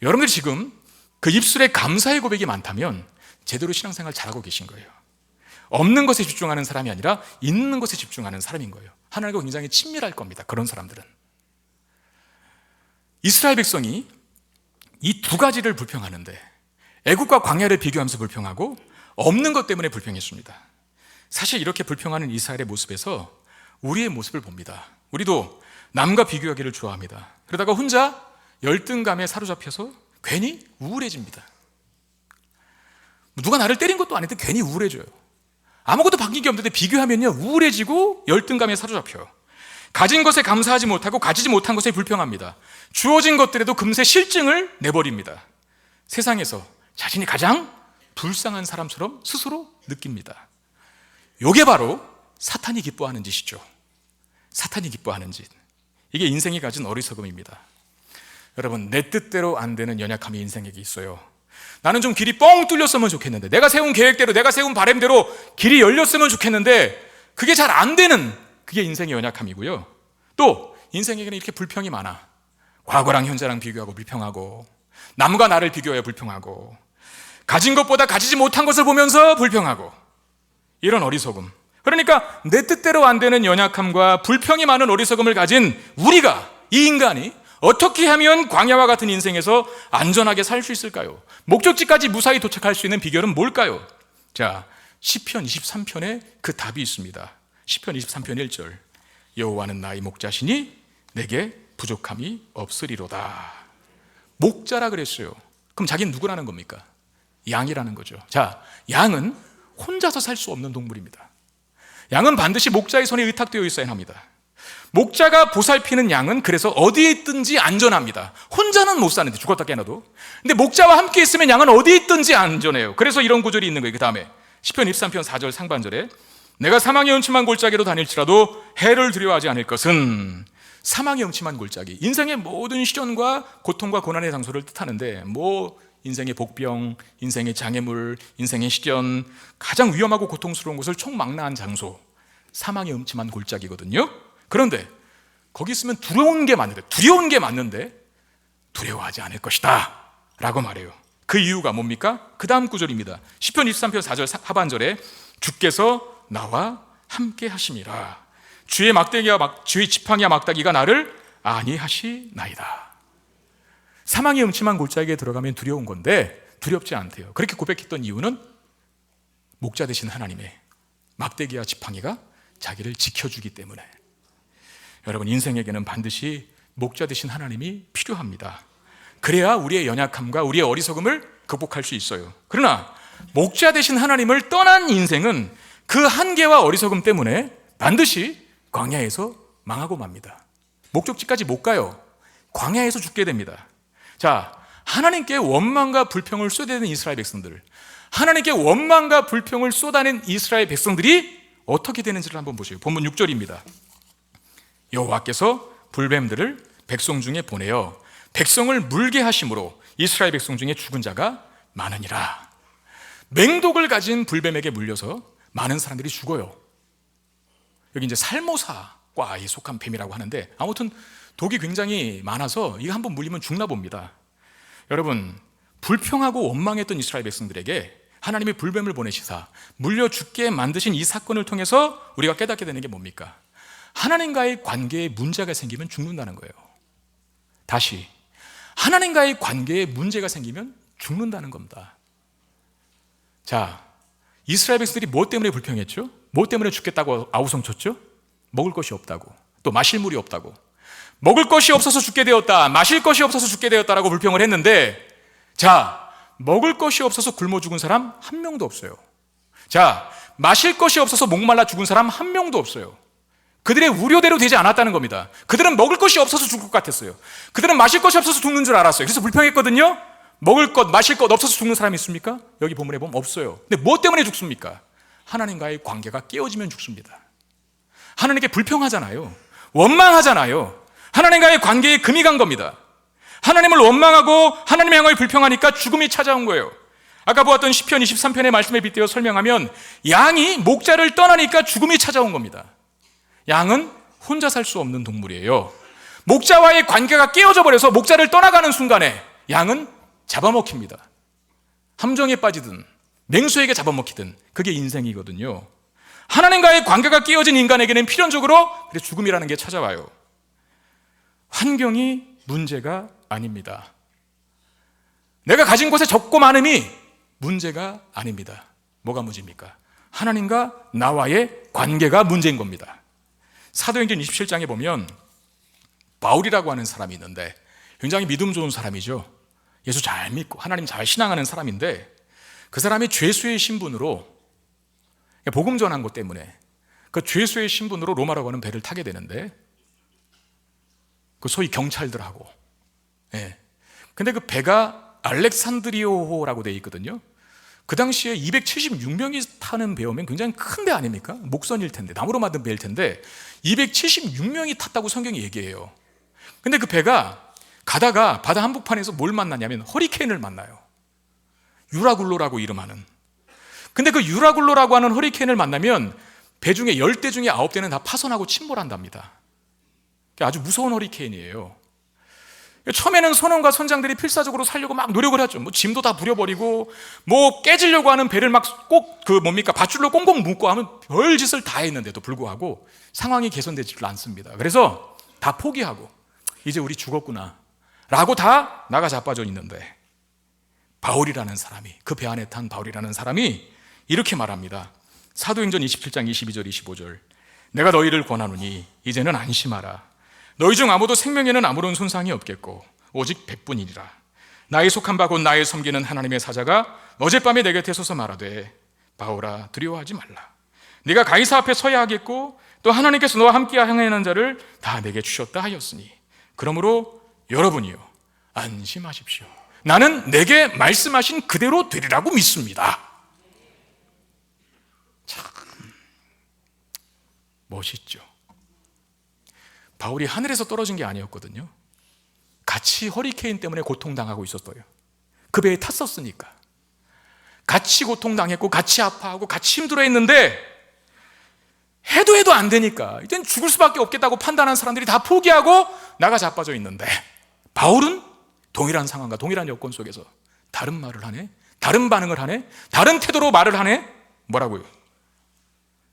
[SPEAKER 1] 여러분들이 지금 그 입술에 감사의 고백이 많다면 제대로 신앙생활 잘하고 계신 거예요. 없는 것에 집중하는 사람이 아니라 있는 것에 집중하는 사람인 거예요. 하나님과 굉장히 친밀할 겁니다. 그런 사람들은. 이스라엘 백성이 이 두 가지를 불평하는데 애국과 광야를 비교하면서 불평하고 없는 것 때문에 불평했습니다. 사실 이렇게 불평하는 이스라엘의 모습에서 우리의 모습을 봅니다. 우리도 남과 비교하기를 좋아합니다. 그러다가 혼자 열등감에 사로잡혀서 괜히 우울해집니다. 누가 나를 때린 것도 아닌데 괜히 우울해져요. 아무것도 바뀐 게 없는데 비교하면요 우울해지고 열등감에 사로잡혀요. 가진 것에 감사하지 못하고 가지지 못한 것에 불평합니다. 주어진 것들에도 금세 실증을 내버립니다. 세상에서 자신이 가장 불쌍한 사람처럼 스스로 느낍니다. 이게 바로 사탄이 기뻐하는 짓이죠. 사탄이 기뻐하는 짓. 이게 인생이 가진 어리석음입니다. 여러분, 내 뜻대로 안 되는 연약함이 인생에게 있어요. 나는 좀 길이 뻥 뚫렸으면 좋겠는데, 내가 세운 계획대로, 내가 세운 바람대로 길이 열렸으면 좋겠는데 그게 잘 안 되는, 그게 인생의 연약함이고요. 또 인생에게는 이렇게 불평이 많아. 과거랑 현재랑 비교하고 불평하고, 남과 나를 비교해 불평하고, 가진 것보다 가지지 못한 것을 보면서 불평하고, 이런 어리석음. 그러니까 내 뜻대로 안 되는 연약함과 불평이 많은 어리석음을 가진 우리가, 이 인간이 어떻게 하면 광야와 같은 인생에서 안전하게 살 수 있을까요? 목적지까지 무사히 도착할 수 있는 비결은 뭘까요? 자, 시편 23편에 그 답이 있습니다. 시편 23편 1절. 여호와는 나의 목자시니 내게 부족함이 없으리로다. 목자라 그랬어요. 그럼 자기는 누구라는 겁니까? 양이라는 거죠. 자, 양은 혼자서 살 수 없는 동물입니다. 양은 반드시 목자의 손에 의탁되어 있어야 합니다. 목자가 보살피는 양은 그래서 어디에 있든지 안전합니다. 혼자는 못 사는데, 죽었다 깨어나도. 근데 목자와 함께 있으면 양은 어디에 있든지 안전해요. 그래서 이런 구절이 있는 거예요. 그 다음에 시편 23편 4절 상반절에 내가 사망의 음침한 골짜기로 다닐지라도 해를 두려워하지 않을 것은, 사망의 음침한 골짜기, 인생의 모든 시련과 고통과 고난의 장소를 뜻하는데, 뭐 인생의 복병, 인생의 장애물, 인생의 시련, 가장 위험하고 고통스러운 것을 총망라한 장소, 사망의 음침한 골짜기거든요. 그런데 거기 있으면 두려운 게 맞는데 두려워하지 않을 것이다 라고 말해요. 그 이유가 뭡니까? 그 다음 구절입니다. 시편 23편 4절 하반절에 주께서 나와 함께 하심이라. 주의 주의 지팡이와 막대기가 나를 안위하시나이다. 사망의 음침한 골짜기에 들어가면 두려운 건데 두렵지 않대요. 그렇게 고백했던 이유는 목자 되신 하나님의 막대기와 지팡이가 자기를 지켜주기 때문에. 여러분, 인생에게는 반드시 목자 되신 하나님이 필요합니다. 그래야 우리의 연약함과 우리의 어리석음을 극복할 수 있어요. 그러나 목자 되신 하나님을 떠난 인생은 그 한계와 어리석음 때문에 반드시 광야에서 망하고 맙니다. 목적지까지 못 가요. 광야에서 죽게 됩니다. 자, 하나님께 원망과 불평을 쏟아내는 이스라엘 백성들, 하나님께 원망과 불평을 쏟아낸 이스라엘 백성들이 어떻게 되는지를 한번 보세요. 본문 6절입니다. 여호와께서 불뱀들을 백성 중에 보내어 백성을 물게 하심으로 이스라엘 백성 중에 죽은 자가 많으니라. 맹독을 가진 불뱀에게 물려서 많은 사람들이 죽어요. 여기 이제 살모사과에 속한 뱀이라고 하는데, 아무튼 독이 굉장히 많아서 이거 한번 물리면 죽나 봅니다. 여러분, 불평하고 원망했던 이스라엘 백성들에게 하나님이 불뱀을 보내시사 물려 죽게 만드신 이 사건을 통해서 우리가 깨닫게 되는 게 뭡니까? 하나님과의 관계에 문제가 생기면 죽는다는 거예요. 다시, 하나님과의 관계에 문제가 생기면 죽는다는 겁니다. 자, 이스라엘 백성들이 뭐 때문에 불평했죠? 뭐 때문에 죽겠다고 아우성쳤죠? 먹을 것이 없다고, 또 마실 물이 없다고. 먹을 것이 없어서 죽게 되었다, 마실 것이 없어서 죽게 되었다라고 불평을 했는데, 자, 먹을 것이 없어서 굶어 죽은 사람 한 명도 없어요. 자, 마실 것이 없어서 목말라 죽은 사람 한 명도 없어요. 그들의 우려대로 되지 않았다는 겁니다. 그들은 먹을 것이 없어서 죽을 것 같았어요. 그들은 마실 것이 없어서 죽는 줄 알았어요. 그래서 불평했거든요. 먹을 것, 마실 것 없어서 죽는 사람이 있습니까? 여기 본문에 보면 없어요. 근데 뭐 때문에 죽습니까? 하나님과의 관계가 깨어지면 죽습니다. 하나님께 불평하잖아요. 원망하잖아요. 하나님과의 관계에 금이 간 겁니다. 하나님을 원망하고 하나님 향하여 불평하니까 죽음이 찾아온 거예요. 아까 보았던 시편 23편의 말씀에 빗대어 설명하면 양이 목자를 떠나니까 죽음이 찾아온 겁니다. 양은 혼자 살 수 없는 동물이에요. 목자와의 관계가 깨어져 버려서 목자를 떠나가는 순간에 양은 잡아먹힙니다. 함정에 빠지든 맹수에게 잡아먹히든 그게 인생이거든요. 하나님과의 관계가 깨어진 인간에게는 필연적으로 죽음이라는 게 찾아와요. 환경이 문제가 아닙니다. 내가 가진 것에 적고 많음이 문제가 아닙니다. 뭐가 문제입니까? 하나님과 나와의 관계가 문제인 겁니다. 사도행전 27장에 보면 바울이라고 하는 사람이 있는데 굉장히 믿음 좋은 사람이죠. 예수 잘 믿고 하나님 잘 신앙하는 사람인데, 그 사람이 죄수의 신분으로, 복음 전한 것 때문에 그 죄수의 신분으로 로마라고 하는 배를 타게 되는데, 그 소위 경찰들하고, 근데 그 배가 알렉산드리오호라고 되어 있거든요. 그 당시에 276명이 타는 배우면 굉장히 큰 배 아닙니까? 목선일 텐데, 나무로 만든 배일 텐데 276명이 탔다고 성경이 얘기해요. 근데 그 배가 가다가 바다 한복판에서 뭘 만나냐면 허리케인을 만나요. 유라굴로라고 이름하는. 근데 그 유라굴로라고 하는 허리케인을 만나면 배 중에 10대 중에 9대는 다 파손하고 침몰한답니다. 아주 무서운 허리케인이에요. 처음에는 선원과 선장들이 필사적으로 살려고 막 노력을 하죠. 뭐 짐도 다 부려버리고, 뭐 깨지려고 하는 배를 막 꼭 밧줄로 꽁꽁 묶고 하면 별짓을 다 했는데도 불구하고 상황이 개선되지를 않습니다. 그래서 다 포기하고 이제 우리 죽었구나 라고 다 나가 자빠져 있는데, 바울이라는 사람이, 그 배 안에 탄 바울이라는 사람이 이렇게 말합니다. 사도행전 27장 22절 25절. 내가 너희를 권하노니 이제는 안심하라. 너희 중 아무도 생명에는 아무런 손상이 없겠고 오직 백뿐이니라. 나의 속한 바 곧 나의 섬기는 하나님의 사자가 어젯밤에 내 곁에 서서 말하되, 바울아 두려워하지 말라. 네가 가이사 앞에 서야 하겠고 또 하나님께서 너와 함께 행하는 자를 다 내게 주셨다 하였으니 그러므로 여러분이요 안심하십시오. 나는 내게 말씀하신 그대로 되리라고 믿습니다. 참 멋있죠. 바울이 하늘에서 떨어진 게 아니었거든요. 같이 허리케인 때문에 고통당하고 있었어요. 그 배에 탔었으니까. 같이 고통당했고 같이 아파하고 같이 힘들어했는데 해도 안 되니까 이젠 죽을 수밖에 없겠다고 판단한 사람들이 다 포기하고 나가 자빠져 있는데, 바울은 동일한 상황과 동일한 여건 속에서 다른 말을 하네, 다른 반응을 하네, 다른 태도로 말을 하네. 뭐라고요?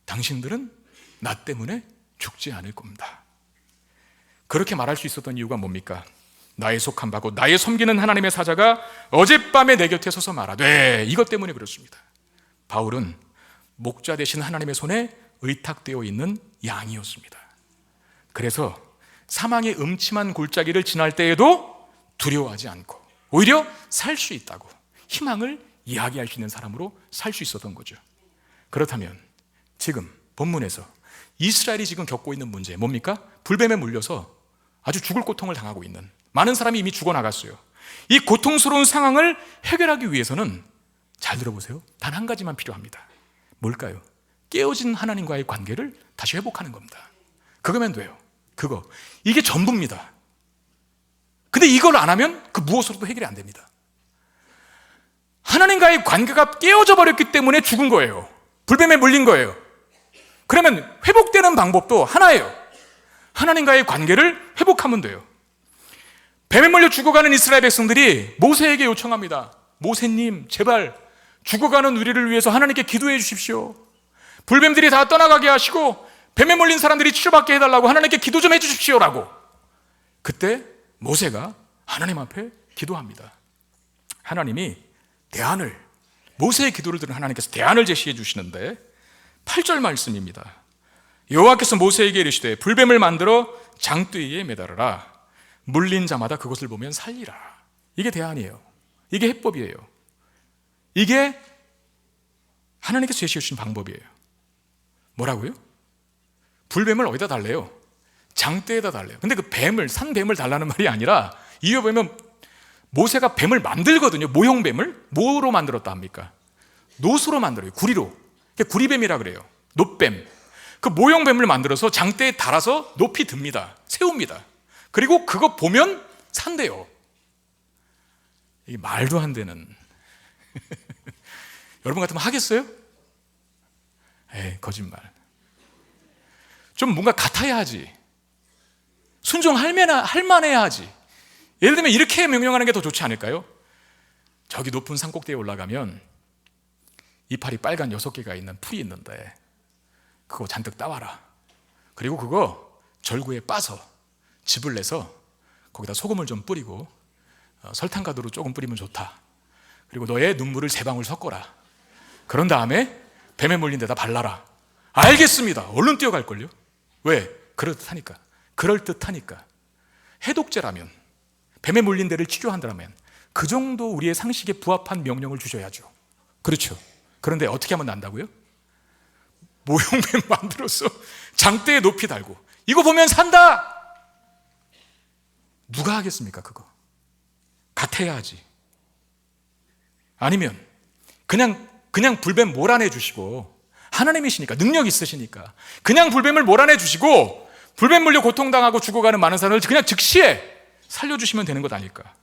[SPEAKER 1] 당신들은 나 때문에 죽지 않을 겁니다. 그렇게 말할 수 있었던 이유가 뭡니까? 나의 속한 바고 나의 섬기는 하나님의 사자가 어젯밤에 내 곁에 서서 말하되, 이것 때문에 그렇습니다. 바울은 목자 되신 하나님의 손에 의탁되어 있는 양이었습니다. 그래서 사망의 음침한 골짜기를 지날 때에도 두려워하지 않고 오히려 살 수 있다고 희망을 이야기할 수 있는 사람으로 살 수 있었던 거죠. 그렇다면 지금 본문에서 이스라엘이 지금 겪고 있는 문제 뭡니까? 불뱀에 물려서 아주 죽을 고통을 당하고 있는 많은 사람이 이미 죽어나갔어요. 이 고통스러운 상황을 해결하기 위해서는 잘 들어보세요. 단 한 가지만 필요합니다. 뭘까요? 깨어진 하나님과의 관계를 다시 회복하는 겁니다. 그거면 돼요. 이게 전부입니다. 근데 이걸 안 하면 그 무엇으로도 해결이 안 됩니다. 하나님과의 관계가 깨어져 버렸기 때문에 죽은 거예요. 불뱀에 물린 거예요. 그러면 회복되는 방법도 하나예요. 하나님과의 관계를 회복하면 돼요. 뱀에 물려 죽어가는 이스라엘 백성들이 모세에게 요청합니다. 모세님, 제발 죽어가는 우리를 위해서 하나님께 기도해 주십시오. 불뱀들이 다 떠나가게 하시고 뱀에 물린 사람들이 치료받게 해달라고 하나님께 기도 좀 해주십시오라고. 그때 모세가 하나님 앞에 기도합니다. 하나님이 대안을, 모세의 기도를 들은 하나님께서 대안을 제시해 주시는데 8절 말씀입니다. 여호와께서 모세에게 이르시되 불뱀을 만들어 장대에 매달으라. 물린 자마다 그것을 보면 살리라. 이게 대안이에요. 이게 해법이에요. 이게 하나님께서 제시해 주신 방법이에요. 뭐라고요? 불뱀을 어디다 달래요? 장대에다 달래요. 근데 그 뱀을, 산뱀을 달라는 말이 아니라 이에 보면 모세가 뱀을 만들거든요. 모형뱀을 뭐로 만들었다 합니까? 노수로 만들어요. 구리로. 구리뱀이라 그래요. 놋뱀. 그 모형뱀을 만들어서 장대에 달아서 높이 듭니다. 세웁니다. 그리고 그거 보면 산대요. 이게 말도 안 되는. 여러분 같으면 하겠어요? 에이, 거짓말. 좀 뭔가 같아야 하지. 순종할 만해야 하지. 예를 들면 이렇게 명령하는 게 더 좋지 않을까요? 저기 높은 산꼭대기에 올라가면 이파리 빨간 6개가 있는 풀이 있는데 그거 잔뜩 따와라. 그리고 그거 절구에 빠서 즙을 내서 거기다 소금을 좀 뿌리고 설탕가루로 조금 뿌리면 좋다. 그리고 너의 눈물을 3방울 섞어라. 그런 다음에 뱀에 물린 데다 발라라. 알겠습니다. 얼른 뛰어갈걸요? 왜? 그럴듯하니까. 해독제라면, 뱀에 물린 데를 치료한다면 그 정도 우리의 상식에 부합한 명령을 주셔야죠. 그렇죠? 그런데 어떻게 하면 난다고요? 모형뱀 만들어서 장대에 높이 달고 이거 보면 산다! 누가 하겠습니까? 그거 같아야 하지. 아니면 그냥 불뱀 몰아내 주시고, 하나님이시니까, 능력 있으시니까 그냥 불뱀을 몰아내 주시고 불뱀 물려 고통당하고 죽어가는 많은 사람을 그냥 즉시에 살려주시면 되는 것 아닐까.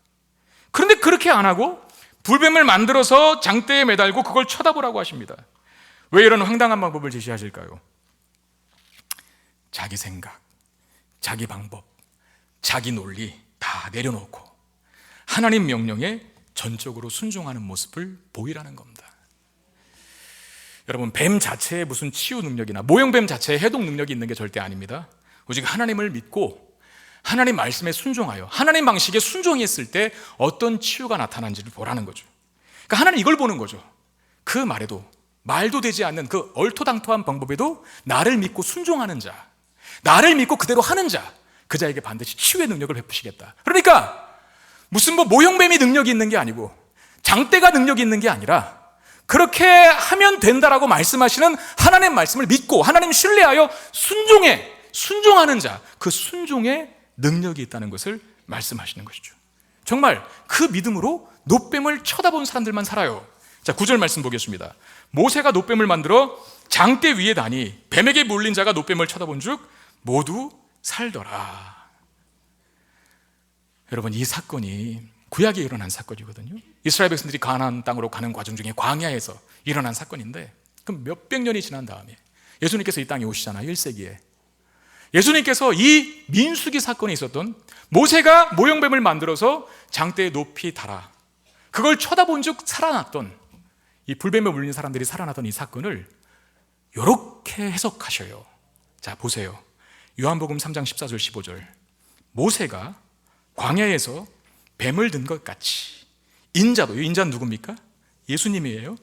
[SPEAKER 1] 그런데 그렇게 안 하고 불뱀을 만들어서 장대에 매달고 그걸 쳐다보라고 하십니다. 왜 이런 황당한 방법을 제시하실까요? 자기 생각, 자기 방법, 자기 논리 다 내려놓고 하나님 명령에 전적으로 순종하는 모습을 보이라는 겁니다. 여러분, 뱀 자체에 무슨 치유 능력이나 모형뱀 자체에 해독 능력이 있는 게 절대 아닙니다. 오직 하나님을 믿고 하나님 말씀에 순종하여 하나님 방식에 순종했을 때 어떤 치유가 나타난지를 보라는 거죠. 그러니까 하나님 이걸 보는 거죠. 그 말에도, 말도 되지 않는 그 얼토당토한 방법에도 나를 믿고 순종하는 자, 나를 믿고 그대로 하는 자, 그 자에게 반드시 치유의 능력을 베푸시겠다. 그러니까 무슨 모형뱀이 능력이 있는 게 아니고 장대가 능력이 있는 게 아니라 그렇게 하면 된다라고 말씀하시는 하나님 말씀을 믿고 하나님 신뢰하여 순종하는 자, 그 순종에 능력이 있다는 것을 말씀하시는 것이죠. 정말 그 믿음으로 놋뱀을 쳐다본 사람들만 살아요. 자, 9절 말씀 보겠습니다. 모세가 놋뱀을 만들어 장대 위에 다니 뱀에게 물린 자가 놋뱀을 쳐다본 즉 모두 살더라. 여러분, 이 사건이 구약에 일어난 사건이거든요. 이스라엘 백성들이 가나안 땅으로 가는 과정 중에 광야에서 일어난 사건인데, 그럼 몇백 년이 지난 다음에 예수님께서 이 땅에 오시잖아요. 1세기에 예수님께서 이 민수기 사건이 있었던, 모세가 모형뱀을 만들어서 장대에 높이 달아 그걸 쳐다본 즉 살아났던, 이 불뱀에 물린 사람들이 살아났던 이 사건을 이렇게 해석하셔요. 자, 보세요. 요한복음 3장 14절 15절. 모세가 광야에서 뱀을 든 것 같이 인자도, 이 인자는 누굽니까? 예수님이에요.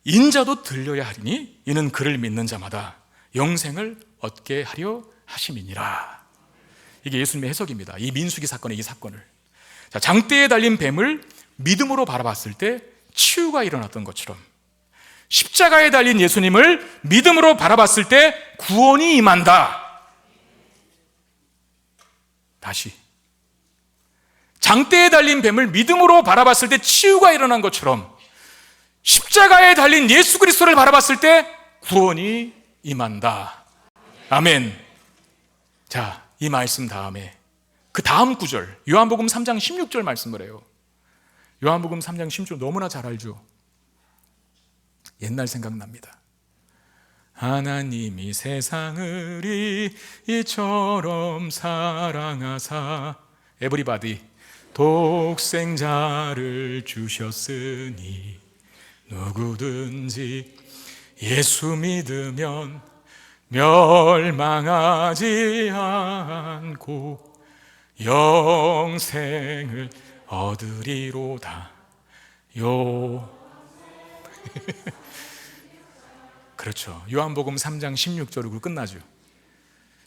[SPEAKER 1] 인자도 들려야 하리니 이는 그를 믿는 자마다 영생을 얻게 하려 하심이니라. 이게 예수님의 해석입니다. 이 민수기 사건의 이 사건을. 자, 장대에 달린 뱀을 믿음으로 바라봤을 때 치유가 일어났던 것처럼 십자가에 달린 예수님을 믿음으로 바라봤을 때 구원이 임한다. 다시, 장대에 달린 뱀을 믿음으로 바라봤을 때 치유가 일어난 것처럼 십자가에 달린 예수 그리스도를 바라봤을 때 구원이 임한다. 아멘. 자, 이 말씀 다음에 그 다음 구절, 요한복음 3장 16절 말씀을 해요. 요한복음 3장 16절 너무나 잘 알죠. 옛날 생각납니다. 하나님이 세상을 이처럼 사랑하사 에브리바디 독생자를 주셨으니 누구든지 예수 믿으면 멸망하지 않고 영생을 얻으리로다. 그렇죠. 요한복음 3장 16절로 끝나죠.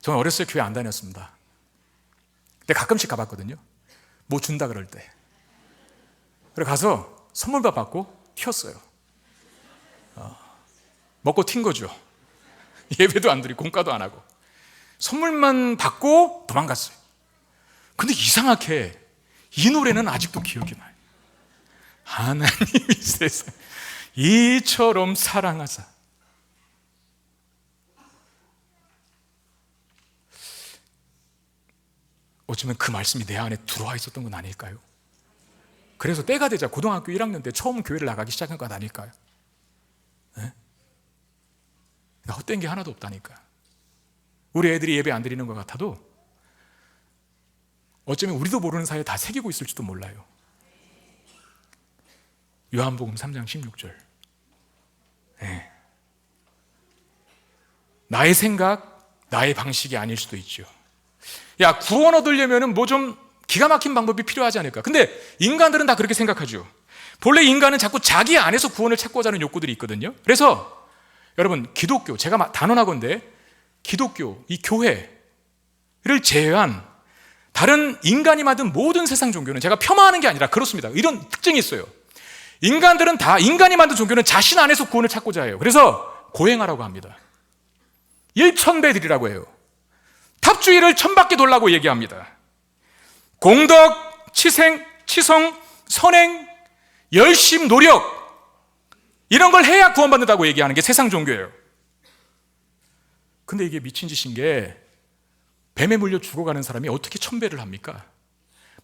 [SPEAKER 1] 저는 어렸을 때 교회 안 다녔습니다. 근데 가끔씩 가봤거든요. 뭐 준다 그럴 때. 그래 가서 선물밥 받고 튀었어요. 먹고 튄 거죠. 예배도 안 드리고 공과도 안 하고 선물만 받고 도망갔어요. 근데 이상하게 이 노래는 아직도 기억이 나요. 하나님이 세상 이처럼 사랑하사. 어쩌면 그 말씀이 내 안에 들어와 있었던 건 아닐까요? 그래서 때가 되자 고등학교 1학년 때 처음 교회를 나가기 시작한 건 아닐까요? 네? 헛된 게 하나도 없다니까. 우리 애들이 예배 안 드리는 것 같아도 어쩌면 우리도 모르는 사이에 다 새기고 있을지도 몰라요. 요한복음 3장 16절. 네. 나의 생각, 나의 방식이 아닐 수도 있죠. 야, 구원 얻으려면 뭐 좀 기가 막힌 방법이 필요하지 않을까? 근데 인간들은 다 그렇게 생각하죠. 본래 인간은 자꾸 자기 안에서 구원을 찾고자 하는 욕구들이 있거든요. 그래서 여러분, 기독교, 제가 단언하건대 기독교, 이 교회를 제외한 다른 인간이 만든 모든 세상 종교는, 제가 폄하하는 게 아니라 그렇습니다. 이런 특징이 있어요. 인간들은 다, 인간이 만든 종교는 자신 안에서 구원을 찾고자 해요. 그래서 고행하라고 합니다. 일천배들이라고 해요. 탑주의를 천바퀴 돌라고 얘기합니다. 공덕, 치성, 선행, 열심, 노력, 이런 걸 해야 구원받는다고 얘기하는 게 세상 종교예요. 근데 이게 미친 짓인 게, 뱀에 물려 죽어가는 사람이 어떻게 천배를 합니까?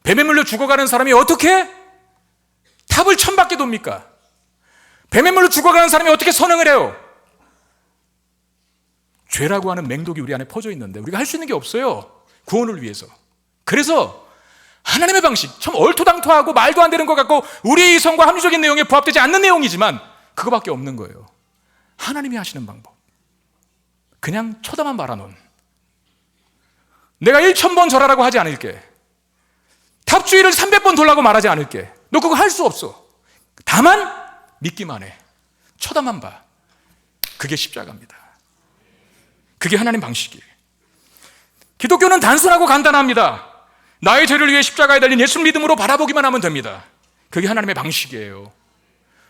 [SPEAKER 1] 뱀에 물려 죽어가는 사람이 어떻게 탑을 천바퀴 돕니까? 뱀에 물려 죽어가는 사람이 어떻게 선행을 해요? 죄라고 하는 맹독이 우리 안에 퍼져 있는데 우리가 할 수 있는 게 없어요. 구원을 위해서. 그래서 하나님의 방식, 참 얼토당토하고 말도 안 되는 것 같고 우리의 이성과 합리적인 내용에 부합되지 않는 내용이지만 그거밖에 없는 거예요. 하나님이 하시는 방법. 그냥 쳐다만 말아놓은. 내가 1000번 절하라고 하지 않을게. 탑주의를 300번 돌라고 말하지 않을게. 너 그거 할 수 없어. 다만 믿기만 해. 쳐다만 봐. 그게 십자가입니다. 그게 하나님 방식이에요. 기독교는 단순하고 간단합니다. 나의 죄를 위해 십자가에 달린 예수 믿음으로 바라보기만 하면 됩니다. 그게 하나님의 방식이에요.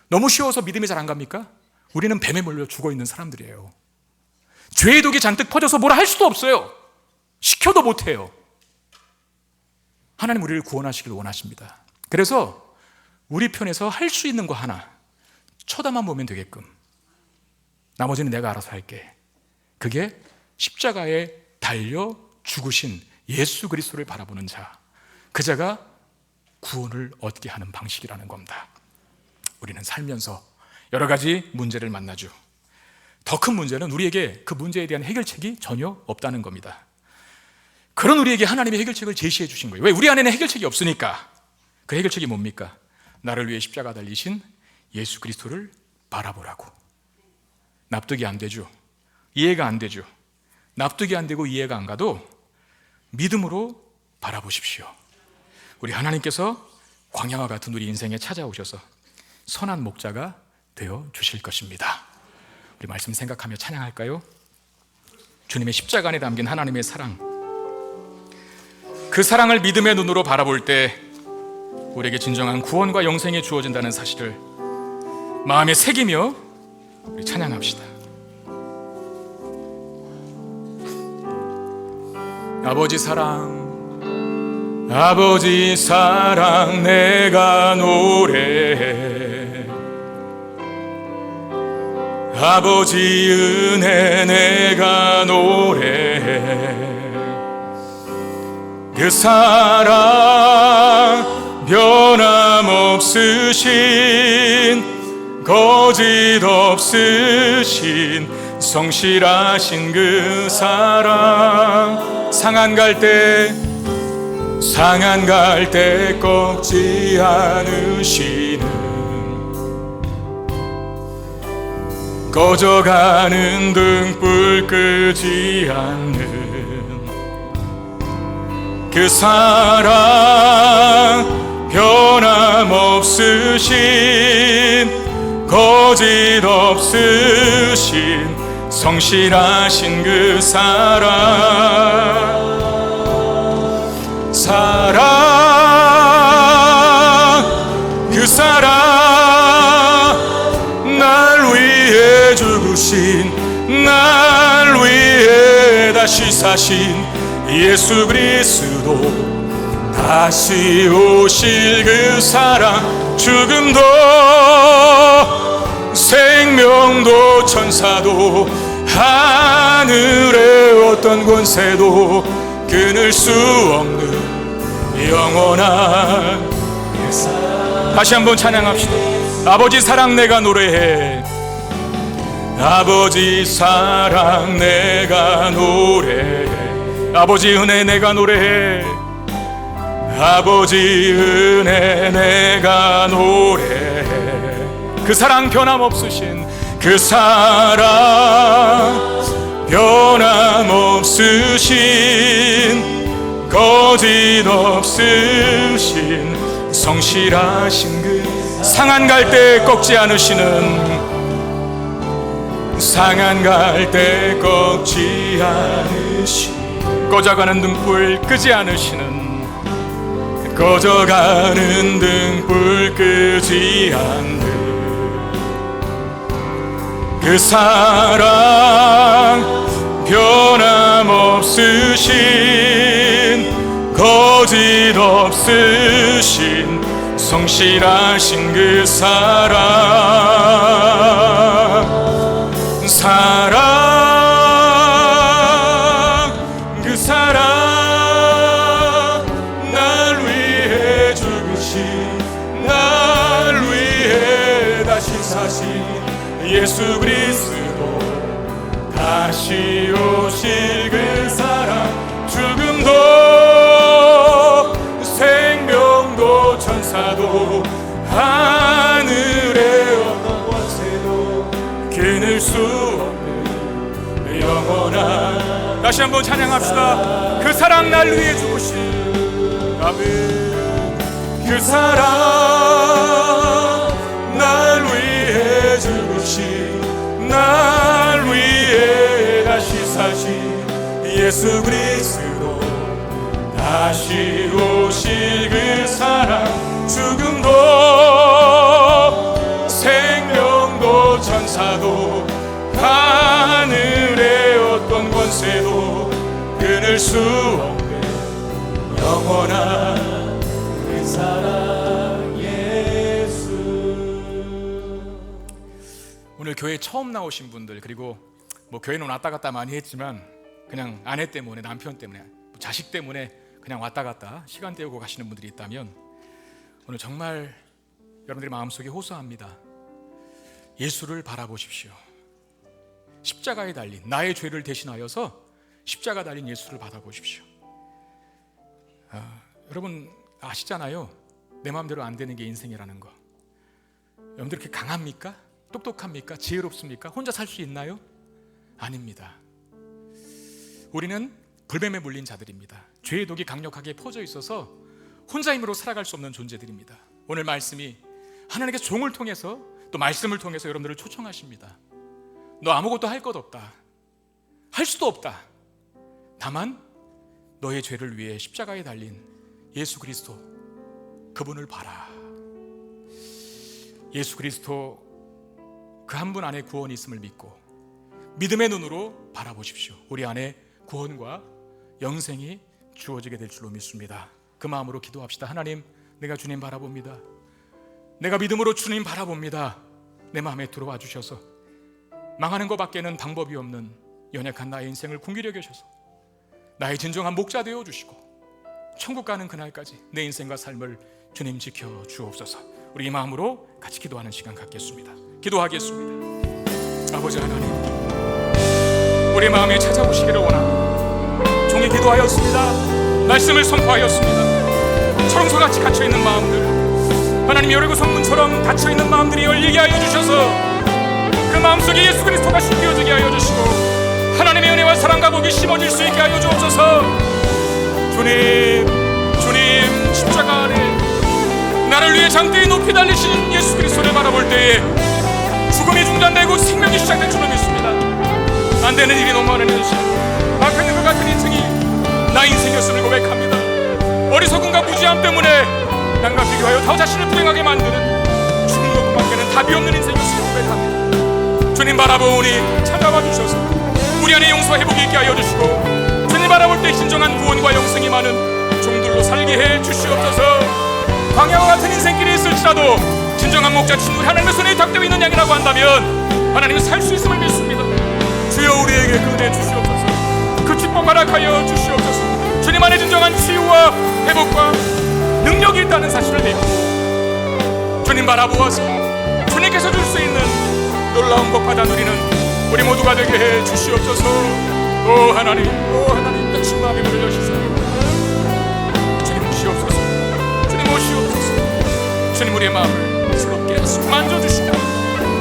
[SPEAKER 1] 너무 쉬워서 믿음이 잘 안 갑니까? 우리는 뱀에 물려 죽어있는 사람들이에요. 죄의 독이 잔뜩 퍼져서 뭐라 할 수도 없어요. 시켜도 못해요. 하나님 우리를 구원하시길 원하십니다. 그래서 우리 편에서 할 수 있는 거 하나, 쳐다만 보면 되게끔, 나머지는 내가 알아서 할게. 그게 십자가에 달려 죽으신 예수 그리스도를 바라보는 자, 그 자가 구원을 얻게 하는 방식이라는 겁니다. 우리는 살면서 여러 가지 문제를 만나죠. 더 큰 문제는 우리에게 그 문제에 대한 해결책이 전혀 없다는 겁니다. 그런 우리에게 하나님의 해결책을 제시해 주신 거예요. 왜? 우리 안에는 해결책이 없으니까. 그 해결책이 뭡니까? 나를 위해 십자가 달리신 예수 그리스도를 바라보라고. 납득이 안 되죠. 이해가 안 되죠. 납득이 안 되고 이해가 안 가도 믿음으로 바라보십시오. 우리 하나님께서 광야와 같은 우리 인생에 찾아오셔서 선한 목자가 되어 주실 것입니다. 우리 말씀 생각하며 찬양할까요? 주님의 십자가 안에 담긴 하나님의 사랑, 그 사랑을 믿음의 눈으로 바라볼 때 우리에게 진정한 구원과 영생이 주어진다는 사실을 마음에 새기며 우리 찬양합시다. 아버지 사랑, 아버지 사랑 내가 노래해. 아버지 은혜 내가 노래해. 그 사랑 변함없으신 거짓 없으신 성실하신 그 사랑, 상한 갈 때 꺾지 않으시는, 꺼져가는 등불 끄지 않는 그 사랑, 변함없으신 거짓 없으신 성실하신 그 사랑, 그 사랑, 날 위해 죽으신, 날 위해 다시 사신 예수 그리스도, 다시 오실 그 사랑, 죽음도 생명도 천사도 하늘의 어떤 권세도 끊을 수 없는 영원한 그 사랑. 다시 한번 찬양합시다. 아버지 사랑 내가 노래해. 아버지 사랑 내가 노래해. 아버지 은혜 내가 노래해. 아버지 은혜 내가 노래해. 그 사랑 변함없으신 그 사랑, 변함없으신 거짓 없으신 성실하신 그, 상한 갈 때 꺾지 않으시는, 상한 갈 때 꺾지 않으시는, 꺼져가는 등불 끄지 않으시는, 꺼져가는 등불 끄지 않는 그 사랑, 변함없으신 거짓 없으신 성실하신 그 사랑, 그 사랑, 날 위해 죽으신, 날 위해 다시 사신 예수 그리스도, 다시 오실 그 사랑, 죽음도 생명도 천사도 하늘의 어떤 권세도 끊을 수 없는 영원한, 다시 한번 찬양합시다. 그 사랑 날 위해 죽으신, 아멘. 그 사랑 날 위해 죽으신, 날 위해 다시 사신 예수 그리스도, 다시 오실 그 사랑, 죽음도 생명도 천사도 하늘의 어떤 권세도 끊을 수 없는 영원한 그 사랑 예수. 오늘 교회 처음 나오신 분들, 그리고 뭐 교회는 왔다 갔다 많이 했지만 그냥 아내 때문에, 남편 때문에, 자식 때문에 그냥 왔다 갔다 시간 때우고 가시는 분들이 있다면 오늘 정말 여러분들의 마음속에 호소합니다. 예수를 바라보십시오. 십자가에 달린, 나의 죄를 대신하여서 십자가 달린 예수를 받아보십시오. 여러분 아시잖아요. 내 마음대로 안 되는 게 인생이라는 거. 여러분들 그렇게 강합니까? 똑똑합니까? 지혜롭습니까? 혼자 살 수 있나요? 아닙니다. 우리는 불뱀에 물린 자들입니다. 죄의 독이 강력하게 퍼져 있어서 혼자 힘으로 살아갈 수 없는 존재들입니다. 오늘 말씀이 하나님께서 종을 통해서, 또 말씀을 통해서 여러분들을 초청하십니다. 너 아무것도 할 것 없다, 할 수도 없다. 다만 너의 죄를 위해 십자가에 달린 예수 그리스도, 그분을 봐라. 예수 그리스도 그 한 분 안에 구원이 있음을 믿고 믿음의 눈으로 바라보십시오. 우리 안에 구원과 영생이 주어지게 될 줄로 믿습니다. 그 마음으로 기도합시다. 하나님, 내가 주님 바라봅니다. 내가 믿음으로 주님 바라봅니다. 내 마음에 들어와 주셔서 망하는 것밖에는 방법이 없는 연약한 나의 인생을 궁기려 계셔서 나의 진정한 목자 되어 주시고 천국 가는 그날까지 내 인생과 삶을 주님 지켜 주옵소서. 우리 이 마음으로 같이 기도하는 시간 갖겠습니다. 기도하겠습니다. 아버지 하나님, 우리 마음에 찾아오시기를 원합니다. 종이 기도하였습니다. 말씀을 선포하였습니다. 철옹소같이 갇혀있는 마음들, 하나님 여리고 성문처럼 닫혀있는 마음들이 열리게 하여 주셔서 그 마음속에 예수 그리스도가 심겨지게 하여 주시고 하나님의 은혜와 사랑과 복이 심어질 수 있게 하여 주옵소서. 주님 십자가 안에 나를 위해 장대에 높이 달리신 예수 그리스도를 바라볼 때에 죽음이 중단되고 생명이 시작된 줄로 믿습니다. 안 되는 일이 너무 많은 현실, 막혀있는 것 같은 인생이 나 인생이었음을 고백합니다. 어리석음과 무지함 때문에 남과 비교하여 더 자신을 불행하게 만드는 죽은 것밖에는 답이 없는 인생이었음을 고백합니다. 주님 바라보니 찾아와 주셔서 우리 안에 용서와 회복이 있게 하여 주시고 주님 바라볼 때 진정한 구원과 영생이 많은 종들로 살게 해 주시옵소서. 광야와 같은 인생길이 있을지라도 진정한 목자친 우리 하나님의 손에 탁되어 있는 양이라고 한다면 하나님은 살 수 있음을 믿습니다. 주여 우리에게 그 은혜 주시옵소서. 그 축복 허락하여 주시옵소서. 주님 안에 진정한 치유와 회복과 능력이 있다는 사실을 믿고 주님 바라보아서 주님께서 줄 수 있는 놀라운 복 받아 누리는 우리 모두가 되게 해 주시옵소서. 오 하나님 뜻신 마음에 문을 여시사 주님 오시옵소서. 주님 오시옵소서. 주님 우리의 마음을 새롭게 만져주시고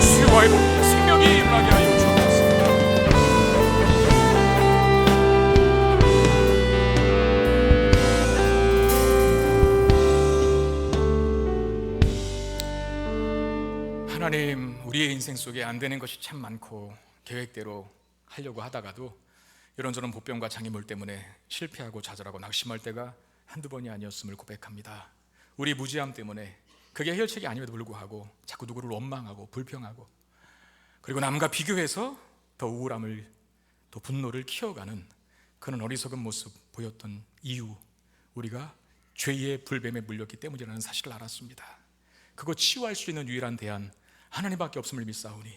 [SPEAKER 1] 치유와 회복이 생명이 일어나게 하여 주옵소서. 하나님, 우리의 인생 속에 안 되는 것이 참 많고 계획대로 하려고 하다가도 이런저런 보병과 장애물 때문에 실패하고 좌절하고 낙심할 때가 한두 번이 아니었음을 고백합니다. 우리 무지함 때문에 그게 해결책이 아님에도 불구하고 자꾸 누구를 원망하고 불평하고 그리고 남과 비교해서 더 우울함을 또 분노를 키워가는 그런 어리석은 모습 보였던 이유, 우리가 죄의 불뱀에 물렸기 때문이라는 사실을 알았습니다. 그거 치유할 수 있는 유일한 대안 하나님밖에 없음을 믿사오니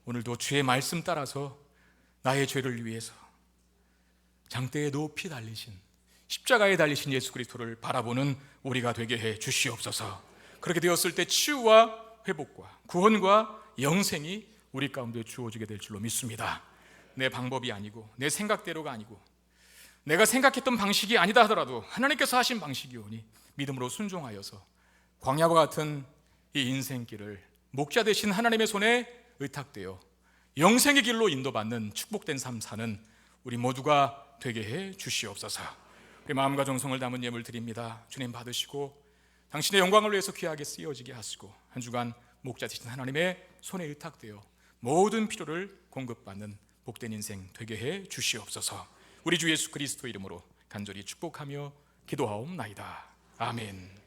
[SPEAKER 1] 오늘도 주의 말씀 따라서 나의 죄를 위해서 장대에 높이 달리신 십자가에 달리신 예수 그리스도를 바라보는 우리가 되게 해 주시옵소서. 그렇게 되었을 때 치유와 회복과 구원과 영생이 우리 가운데 주어지게 될 줄로 믿습니다. 내 방법이 아니고 내 생각대로가 아니고 내가 생각했던 방식이 아니다 하더라도 하나님께서 하신 방식이오니 믿음으로 순종하여서 광야와 같은 이 인생길을 목자 되신 하나님의 손에 의탁되어 영생의 길로 인도받는 축복된 삶 사는 우리 모두가 되게 해 주시옵소서. 우리 마음과 정성을 담은 예물 드립니다. 주님 받으시고 당신의 영광을 위해서 귀하게 쓰여지게 하시고 한 주간 목자 되신 하나님의 손에 의탁되어 모든 필요를 공급받는 복된 인생 되게 해 주시옵소서. 우리 주 예수 그리스도 이름으로 간절히 축복하며 기도하옵나이다. 아멘.